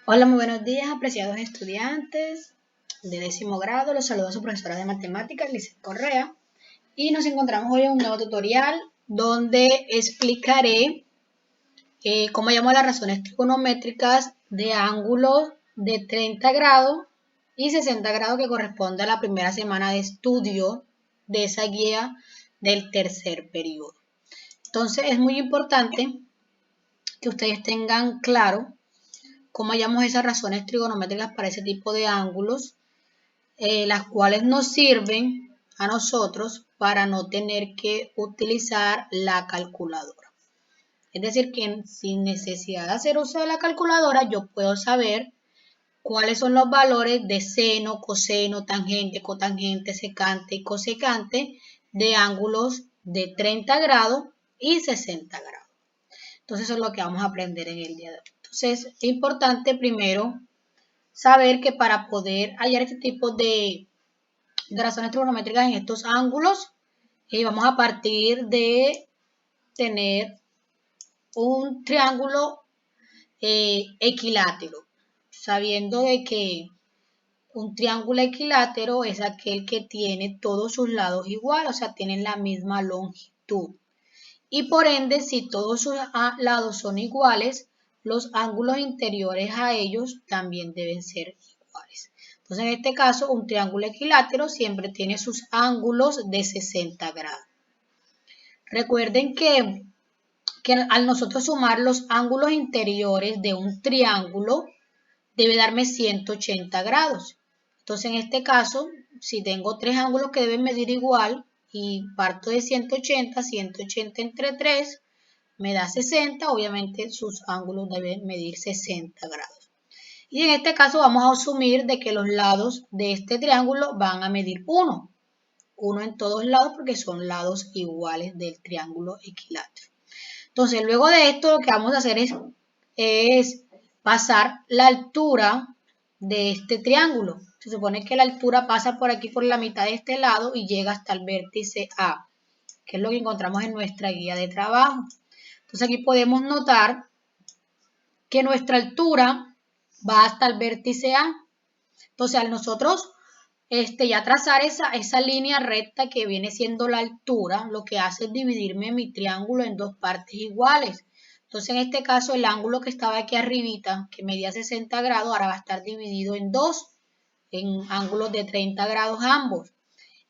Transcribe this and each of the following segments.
Hola, muy buenos días, apreciados estudiantes de 10º grado. Los saluda su profesora de matemáticas, Lizeth Correa. Y nos encontramos hoy en un nuevo tutorial donde explicaré cómo llamo las razones trigonométricas de ángulos de 30 grados y 60 grados que corresponde a la primera semana de estudio de esa guía del tercer periodo. Entonces es muy importante que ustedes tengan claro cómo hallamos esas razones trigonométricas para ese tipo de ángulos, las cuales nos sirven a nosotros para no tener que utilizar la calculadora. Es decir, que sin necesidad de hacer uso de la calculadora, yo puedo saber cuáles son los valores de seno, coseno, tangente, cotangente, secante y cosecante de ángulos de 30 grados y 60 grados. Entonces eso es lo que vamos a aprender en el día de hoy. Entonces es importante primero saber que para poder hallar este tipo de razones trigonométricas en estos ángulos, vamos a partir de tener un triángulo equilátero, sabiendo de que un triángulo equilátero es aquel que tiene todos sus lados igual, o sea, tienen la misma longitud. Y por ende, si todos sus lados son iguales, los ángulos interiores a ellos también deben ser iguales. Entonces, en este caso, un triángulo equilátero siempre tiene sus ángulos de 60 grados. Recuerden que al nosotros sumar los ángulos interiores de un triángulo, debe darme 180 grados. Entonces, en este caso, si tengo tres ángulos que deben medir igual y parto de 180, 180 entre 3 me da 60, obviamente sus ángulos deben medir 60 grados. Y en este caso vamos a asumir de que los lados de este triángulo van a medir 1 en todos lados porque son lados iguales del triángulo equilátero. Entonces, luego de esto lo que vamos a hacer es pasar la altura de este triángulo. Se supone que la altura pasa por aquí por la mitad de este lado y llega hasta el vértice A, que es lo que encontramos en nuestra guía de trabajo. Entonces aquí podemos notar que nuestra altura va hasta el vértice A. Entonces al nosotros ya trazar esa línea recta que viene siendo la altura, lo que hace es dividirme mi triángulo en dos partes iguales. Entonces en este caso el ángulo que estaba aquí arribita, que medía 60 grados, ahora va a estar dividido en dos, en ángulos de 30 grados ambos.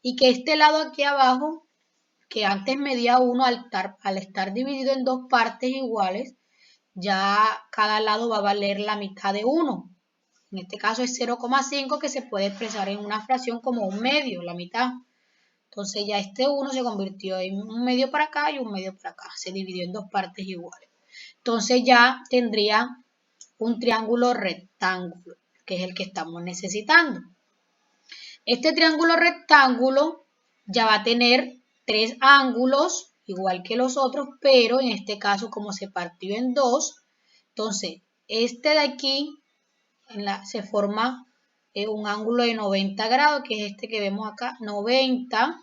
Y que este lado aquí abajo, que antes medía 1, al estar dividido en dos partes iguales, ya cada lado va a valer la mitad de 1. En este caso es 0,5 que se puede expresar en una fracción como un medio, la mitad. Entonces ya este 1 se convirtió en un medio para acá y un medio para acá. Se dividió en dos partes iguales. Entonces ya tendría un triángulo rectángulo, que es el que estamos necesitando. Este triángulo rectángulo ya va a tener tres ángulos, igual que los otros, pero en este caso como se partió en dos, entonces este de aquí se forma un ángulo de 90 grados, que es este que vemos acá, 90.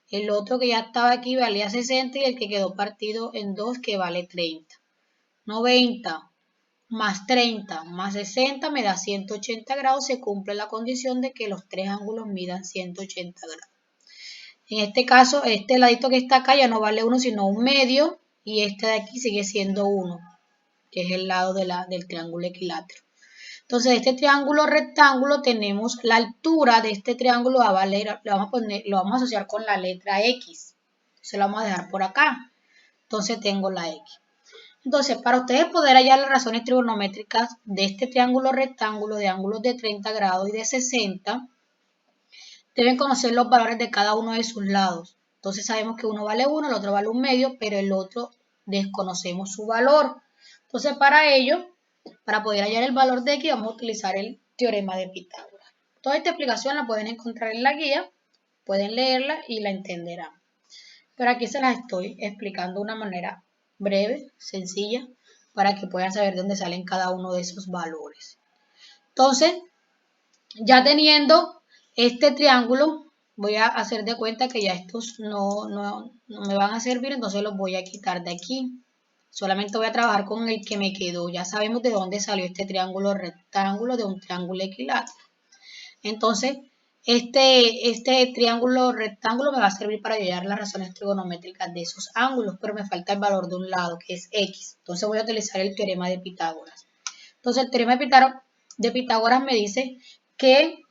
El otro que ya estaba aquí valía 60 y el que quedó partido en dos que vale 30. 90 más 30 más 60 me da 180 grados, se cumple la condición de que los tres ángulos midan 180 grados. En este caso, este ladito que está acá ya no vale 1 sino un medio y este de aquí sigue siendo 1, que es el lado del triángulo equilátero. Entonces, este triángulo rectángulo tenemos la altura de este triángulo va a valer, lo vamos a asociar con la letra X. Se lo vamos a dejar por acá. Entonces tengo la X. Entonces, para ustedes poder hallar las razones trigonométricas de este triángulo rectángulo de ángulos de 30 grados y de 60, deben conocer los valores de cada uno de sus lados. Entonces sabemos que uno vale 1, el otro vale un medio, pero el otro desconocemos su valor. Entonces para ello, para poder hallar el valor de X, vamos a utilizar el teorema de Pitágoras. Toda esta explicación la pueden encontrar en la guía, pueden leerla y la entenderán. Pero aquí se las estoy explicando de una manera breve, sencilla, para que puedan saber de dónde salen cada uno de esos valores. Entonces, ya teniendo este triángulo, voy a hacer de cuenta que ya estos no me van a servir, entonces los voy a quitar de aquí. Solamente voy a trabajar con el que me quedó. Ya sabemos de dónde salió este triángulo rectángulo de un triángulo equilátero. Entonces, este triángulo rectángulo me va a servir para hallar las razones trigonométricas de esos ángulos, pero me falta el valor de un lado, que es x. Entonces voy a utilizar el teorema de Pitágoras. Entonces el teorema de Pitágoras me dice que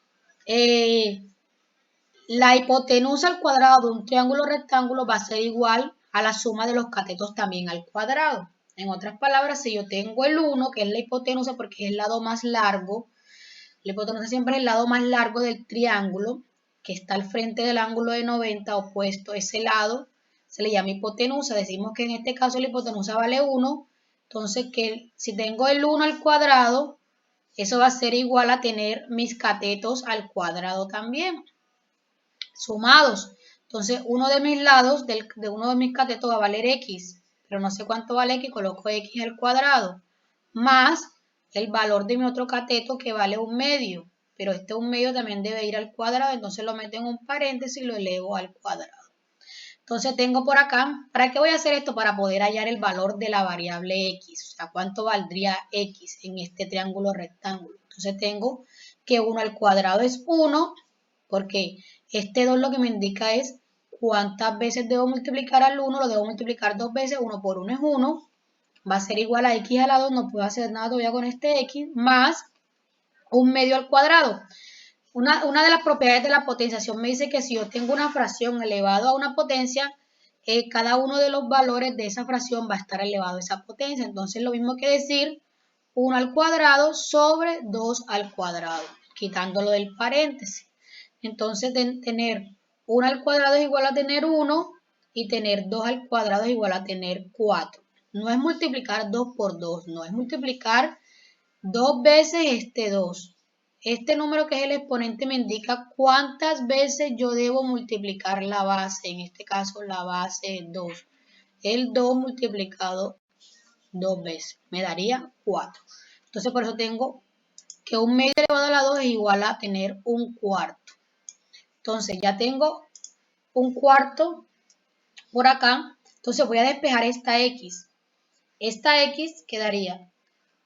la hipotenusa al cuadrado de un triángulo rectángulo va a ser igual a la suma de los catetos también al cuadrado. En otras palabras, si yo tengo el 1, que es la hipotenusa porque es el lado más largo, la hipotenusa siempre es el lado más largo del triángulo, que está al frente del ángulo de 90 opuesto. Ese lado se le llama hipotenusa. Decimos que en este caso la hipotenusa vale 1. Entonces, que si tengo el 1 al cuadrado, eso va a ser igual a tener mis catetos al cuadrado también, sumados. Entonces, uno de mis lados, de uno de mis catetos va a valer x, pero no sé cuánto vale x, coloco x al cuadrado, más el valor de mi otro cateto que vale 1/2, pero este 1/2 también debe ir al cuadrado, entonces lo meto en un paréntesis y lo elevo al cuadrado. Entonces tengo por acá, ¿para qué voy a hacer esto? Para poder hallar el valor de la variable x, o sea, cuánto valdría x en este triángulo rectángulo. Entonces tengo que 1 al cuadrado es 1, porque este 2 lo que me indica es cuántas veces debo multiplicar al 1, lo debo multiplicar 2 veces, 1 por 1 es 1, va a ser igual a x a la 2, no puedo hacer nada todavía con este x, más 1/2 al cuadrado. Una de las propiedades de la potenciación me dice que si yo tengo una fracción elevada a una potencia, cada uno de los valores de esa fracción va a estar elevado a esa potencia. Entonces lo mismo que decir 1 al cuadrado sobre 2 al cuadrado, quitándolo del paréntesis. Entonces tener 1 al cuadrado es igual a tener 1 y tener 2 al cuadrado es igual a tener 4. No es multiplicar 2 por 2, no es multiplicar 2 veces este 2. Este número que es el exponente me indica cuántas veces yo debo multiplicar la base, en este caso la base 2. El 2 multiplicado 2 veces me daría 4. Entonces por eso tengo que 1/2 elevado a la 2 es igual a tener 1/4. Entonces ya tengo 1/4 por acá. Entonces voy a despejar esta x. Esta x quedaría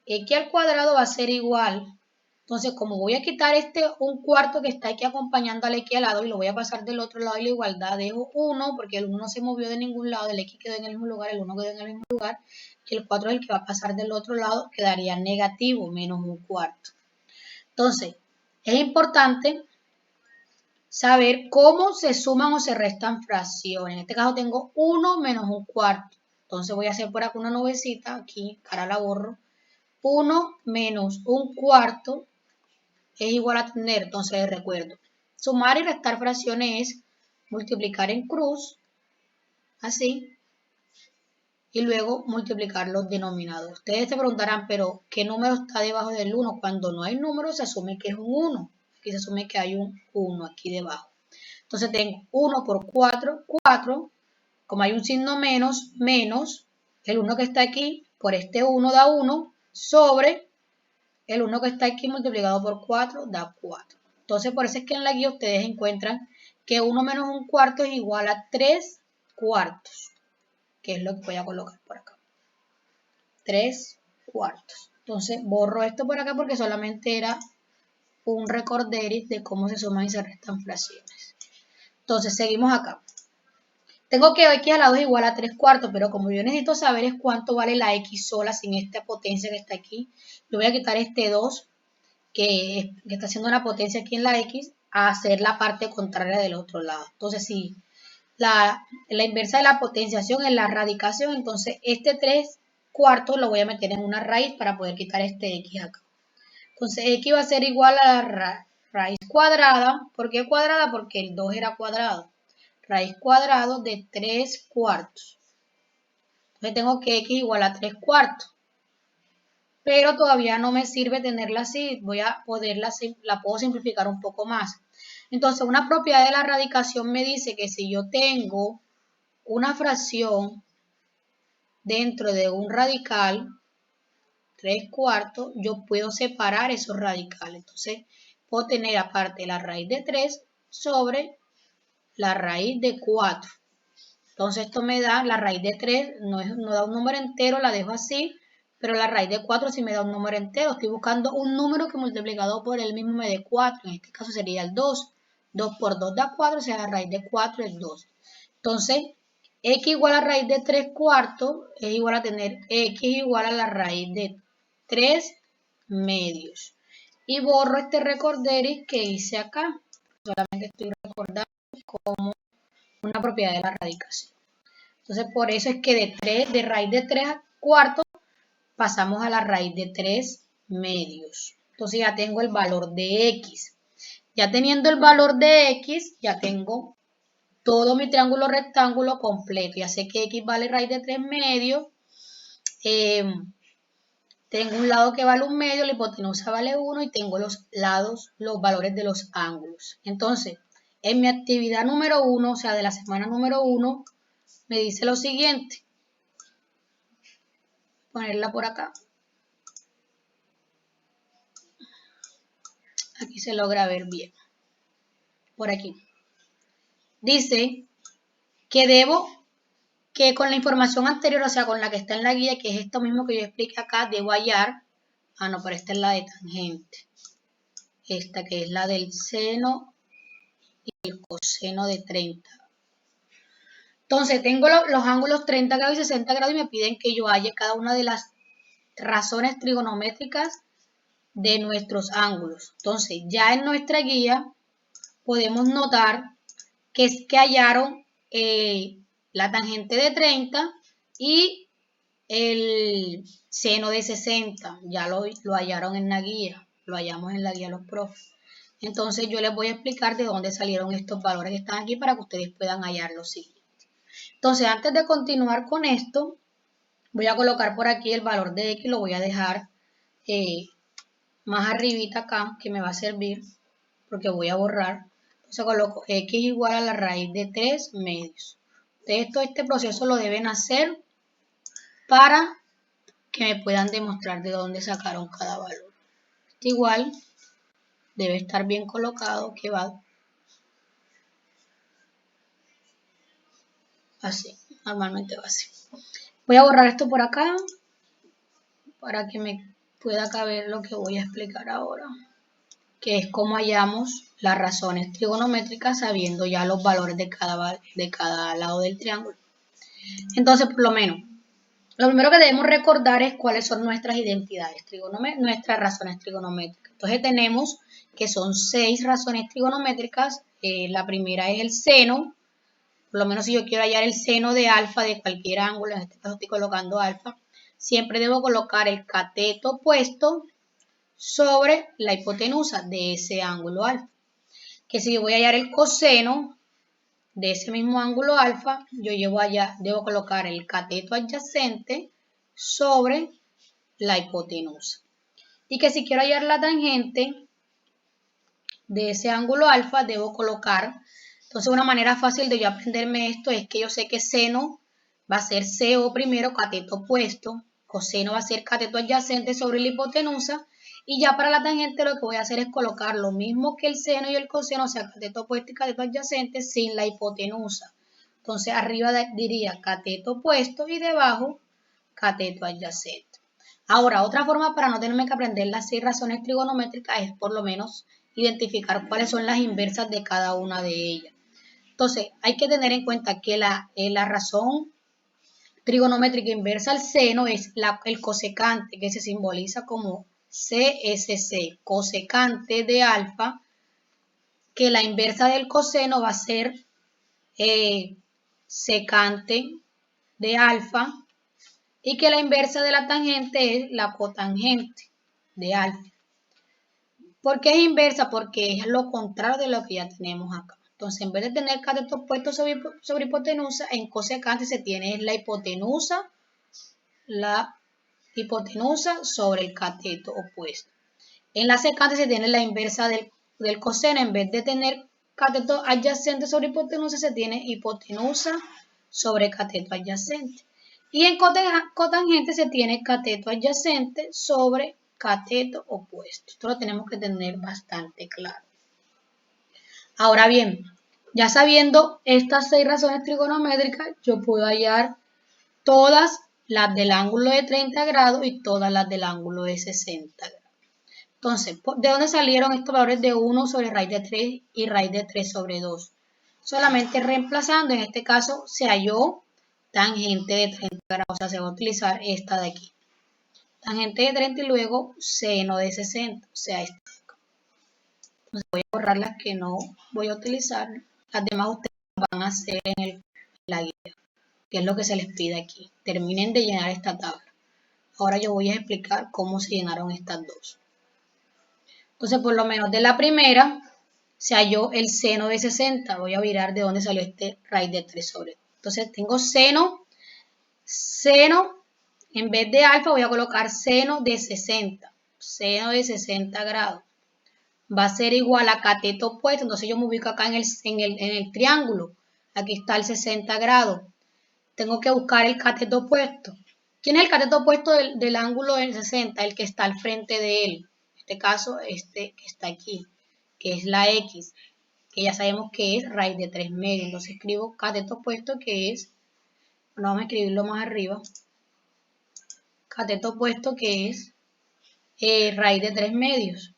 x al cuadrado va a ser igual. Entonces, como voy a quitar este 1/4 que está aquí acompañando al x al lado y lo voy a pasar del otro lado de la igualdad, dejo 1 porque el 1 no se movió de ningún lado, el x quedó en el mismo lugar, el 1 quedó en el mismo lugar y el 4 es el que va a pasar del otro lado, quedaría negativo, menos 1/4. Entonces, es importante saber cómo se suman o se restan fracciones. En este caso tengo 1 menos 1/4. Entonces voy a hacer por acá una nubecita, aquí, ahora la borro. 1 menos 1/4 es igual a tener, entonces les recuerdo, sumar y restar fracciones es multiplicar en cruz, así, y luego multiplicar los denominados. Ustedes se preguntarán, pero ¿qué número está debajo del 1? Cuando no hay número se asume que es un 1, aquí se asume que hay un 1 aquí debajo. Entonces tengo 1 por 4, 4, como hay un signo menos, menos, el 1 que está aquí, por este 1 da 1, sobre el 1 que está aquí multiplicado por 4 da 4. Entonces, por eso es que en la guía ustedes encuentran que 1 menos 1/4 es igual a 3/4, que es lo que voy a colocar por acá. 3/4. Entonces, borro esto por acá porque solamente era un recorderis de cómo se suman y se restan fracciones. Entonces, seguimos acá. Tengo que x a la 2 es igual a 3/4, pero como yo necesito saber es cuánto vale la x sola sin esta potencia que está aquí, yo voy a quitar este 2 que está haciendo una potencia aquí en la x a hacer la parte contraria del otro lado. Entonces, si la inversa de la potenciación es la radicación, entonces este 3/4 lo voy a meter en una raíz para poder quitar este x acá. Entonces, x va a ser igual a la raíz cuadrada. ¿Por qué cuadrada? Porque el 2 era cuadrado. Raíz cuadrada de 3/4. Entonces tengo que x igual a 3/4. Pero todavía no me sirve tenerla así, la puedo simplificar un poco más. Entonces, una propiedad de la radicación me dice que si yo tengo una fracción dentro de un radical, 3/4, yo puedo separar esos radicales. Entonces, puedo tener aparte la raíz de 3 sobre la raíz de 4. Entonces esto me da la raíz de 3, no da un número entero, la dejo así, pero la raíz de 4 sí me da un número entero. Estoy buscando un número que multiplicado por él mismo me dé 4, en este caso sería el 2. 2 por 2 da 4, o sea, la raíz de 4 es 2. Entonces, x igual a raíz de 3 cuartos es igual a tener x igual a la raíz de 3 medios. Y borro este recorderis que hice acá. Solamente estoy recordando como una propiedad de la radicación. Entonces, por eso es que de raíz de 3 cuartos pasamos a la raíz de 3 medios. Entonces ya tengo el valor de x. Ya teniendo el valor de x, ya tengo todo mi triángulo rectángulo completo. Ya sé que x vale raíz de 3 medios. Tengo un lado que vale 1 medio, la hipotenusa vale 1 y tengo los lados, los valores de los ángulos. Entonces, en mi actividad número 1, o sea, de la semana número 1, me dice lo siguiente. Ponerla por acá. Aquí se logra ver bien. Por aquí. Dice que con la información anterior, o sea, con la que está en la guía, que es esto mismo que yo expliqué acá, debo hallar, no, pero esta es la de tangente. Esta que es la del seno y el coseno de 30. Entonces, tengo los ángulos 30 grados y 60 grados y me piden que yo halle cada una de las razones trigonométricas de nuestros ángulos. Entonces, ya en nuestra guía podemos notar que es que hallaron la tangente de 30 y el seno de 60. Ya lo hallaron en la guía, lo hallamos en la guía los profes. Entonces yo les voy a explicar de dónde salieron estos valores que están aquí para que ustedes puedan hallar los siguientes. Entonces, antes de continuar con esto, voy a colocar por aquí el valor de x, lo voy a dejar más arribita acá, que me va a servir, porque voy a borrar. Entonces coloco x igual a la raíz de 3 medios. Ustedes todo este proceso lo deben hacer para que me puedan demostrar de dónde sacaron cada valor. Este igual debe estar bien colocado, que va así, normalmente va así. Voy a borrar esto por acá para que me pueda caber lo que voy a explicar ahora, que es cómo hallamos las razones trigonométricas sabiendo ya los valores de cada lado del triángulo. Entonces, por lo menos, lo primero que debemos recordar es cuáles son nuestras identidades nuestras razones trigonométricas. Entonces tenemos que son 6 razones trigonométricas. La primera es el seno. Por lo menos si yo quiero hallar el seno de alfa de cualquier ángulo, en este caso estoy colocando alfa, siempre debo colocar el cateto opuesto sobre la hipotenusa de ese ángulo alfa. Que si yo voy a hallar el coseno de ese mismo ángulo alfa, yo debo colocar el cateto adyacente sobre la hipotenusa. Y que si quiero hallar la tangente de ese ángulo alfa, debo colocar, entonces una manera fácil de yo aprenderme esto es que yo sé que seno va a ser CO primero, cateto opuesto, coseno va a ser cateto adyacente sobre la hipotenusa, y ya para la tangente lo que voy a hacer es colocar lo mismo que el seno y el coseno, o sea, cateto opuesto y cateto adyacente, sin la hipotenusa. Entonces arriba diría cateto opuesto y debajo cateto adyacente. Ahora, otra forma para no tenerme que aprender las 6 razones trigonométricas es por lo menos identificar cuáles son las inversas de cada una de ellas. Entonces, hay que tener en cuenta que la razón trigonométrica inversa al seno es el cosecante, que se simboliza como CSC, cosecante de alfa, que la inversa del coseno va a ser secante de alfa, y que la inversa de la tangente es la cotangente de alfa. ¿Por qué es inversa? Porque es lo contrario de lo que ya tenemos acá. Entonces, en vez de tener cateto opuesto sobre hipotenusa, en cosecante se tiene la hipotenusa sobre el cateto opuesto. En la secante se tiene la inversa del coseno. En vez de tener cateto adyacente sobre hipotenusa, se tiene hipotenusa sobre cateto adyacente. Y en cotangente se tiene cateto adyacente sobre cateto opuesto. Esto lo tenemos que tener bastante claro. Ahora bien, Ya sabiendo estas 6 razones trigonométricas, yo puedo hallar todas las del ángulo de 30 grados y todas las del ángulo de 60 grados. Entonces, ¿de dónde salieron estos valores de 1 sobre raíz de 3 y raíz de 3 sobre 2? Solamente reemplazando, en este caso se halló tangente de 30 grados, o sea, se va a utilizar esta de aquí. Tangente de 30 y luego seno de 60, o sea, esta de acá. Entonces voy a borrar las que no voy a utilizar, las demás ustedes van a hacer en la guía, que es lo que se les pide aquí. Terminen de llenar esta tabla. Ahora yo voy a explicar cómo se llenaron estas dos. Entonces, por lo menos de la primera, se halló el seno de 60. Voy a mirar de dónde salió este raíz de 3 sobre. Entonces, tengo seno, en vez de alfa voy a colocar seno de 60. Seno de 60 grados. Va a ser igual a cateto opuesto. Entonces, yo me ubico acá en el triángulo. Aquí está el 60 grados. Tengo que buscar el cateto opuesto. ¿Quién es el cateto opuesto del ángulo del 60? El que está al frente de él. En este caso, este que está aquí, que es la X, que ya sabemos que es raíz de 3 medios. Entonces escribo cateto opuesto, que es, bueno, vamos a escribirlo más arriba, cateto opuesto, que es raíz de 3 medios.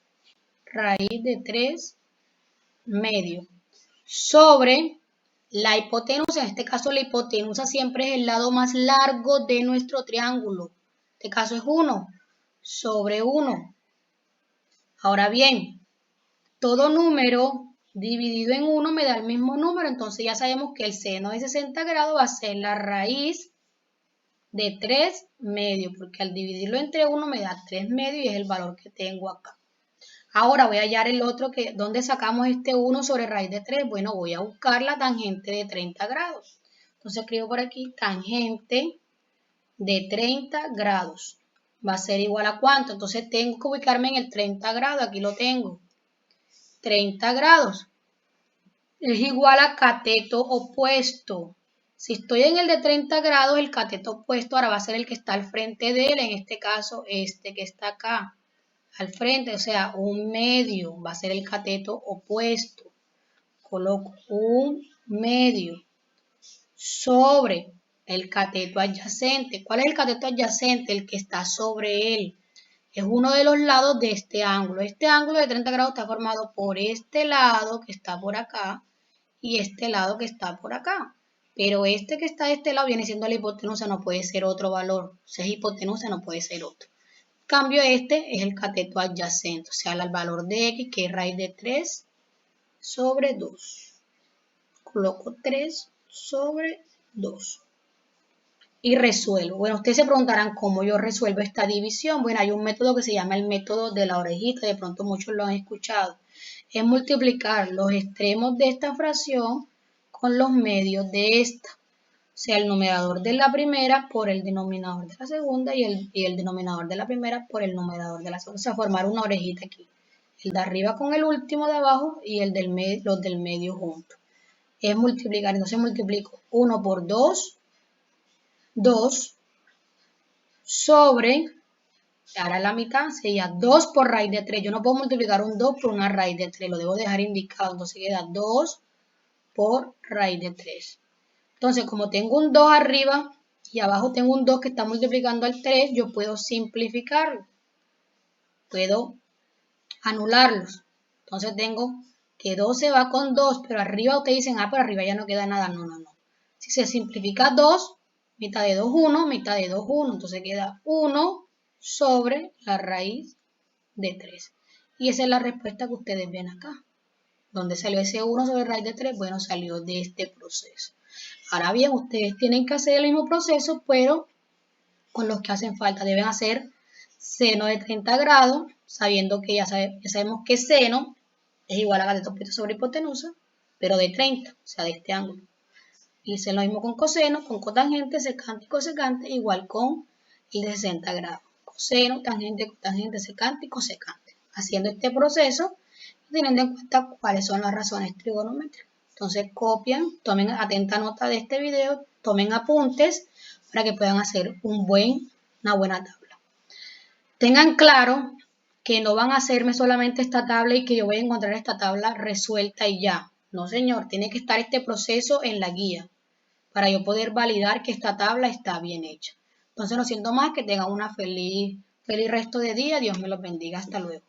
Raíz de 3 medios. Sobre la hipotenusa, en este caso la hipotenusa siempre es el lado más largo de nuestro triángulo. En este caso es 1 sobre 1. Ahora bien, todo número dividido en 1 me da el mismo número, entonces ya sabemos que el seno de 60 grados va a ser la raíz de 3 medios, porque al dividirlo entre 1 me da 3 medios y es el valor que tengo acá. Ahora voy a hallar el otro, que ¿dónde sacamos este 1 sobre raíz de 3? Bueno, voy a buscar la tangente de 30 grados. Entonces escribo por aquí tangente de 30 grados. Va a ser igual a ¿cuánto? Entonces tengo que ubicarme en el 30 grados. Aquí lo tengo. 30 grados es igual a cateto opuesto. Si estoy en el de 30 grados, el cateto opuesto ahora va a ser el que está al frente de él. En este caso, este que está acá al frente, o sea, un medio, va a ser el cateto opuesto. Coloco un medio sobre el cateto adyacente. ¿Cuál es el cateto adyacente? El que está sobre él. Es uno de los lados de este ángulo. Este ángulo de 30 grados está formado por este lado que está por acá y este lado que está por acá. Pero este que está de este lado viene siendo la hipotenusa, no puede ser otro valor. Si es hipotenusa, no puede ser otro. Cambio, este es el cateto adyacente, o sea, el valor de x, que es raíz de 3 sobre 2. Coloco 3 sobre 2. Y resuelvo. Bueno, ustedes se preguntarán cómo yo resuelvo esta división. Bueno, hay un método que se llama el método de la orejita, de pronto muchos lo han escuchado. Es multiplicar los extremos de esta fracción con los medios de esta. O sea, el numerador de la primera por el denominador de la segunda y el denominador de la primera por el numerador de la segunda. O sea, formar una orejita aquí. El de arriba con el último de abajo y el del los del medio juntos. Es multiplicar. Entonces multiplico 1 por 2, 2 sobre, ahora la mitad sería 2 por raíz de 3. Yo no puedo multiplicar un 2 por una raíz de 3. Lo debo dejar indicado. Entonces queda 2 por raíz de 3. Entonces, como tengo un 2 arriba y abajo tengo un 2 que está multiplicando al 3, yo puedo simplificarlo. Puedo anularlos. Entonces tengo que 2 se va con 2, pero arriba ustedes dicen, pero arriba ya no queda nada. No, no, no. Si se simplifica 2, mitad de 2, 1, mitad de 2, 1. Entonces queda 1 sobre la raíz de 3. Y esa es la respuesta que ustedes ven acá. ¿Dónde salió ese 1 sobre raíz de 3? Bueno, salió de este proceso. Ahora bien, ustedes tienen que hacer el mismo proceso, pero con los que hacen falta. Deben hacer seno de 30 grados, sabiendo que ya sabemos que seno es igual a cateto opuesto sobre hipotenusa, pero de 30, o sea, de este ángulo. Y es lo mismo con coseno, con cotangente, secante y cosecante, igual con el de 60 grados. Coseno, tangente, cotangente, secante y cosecante. Haciendo este proceso, teniendo en cuenta cuáles son las razones trigonométricas. Entonces copian, tomen atenta nota de este video, tomen apuntes para que puedan hacer una buena tabla. Tengan claro que no van a hacerme solamente esta tabla y que yo voy a encontrar esta tabla resuelta y ya. No, señor, tiene que estar este proceso en la guía para yo poder validar que esta tabla está bien hecha. Entonces, no siento más, que tengan una feliz resto de día. Dios me los bendiga. Hasta luego.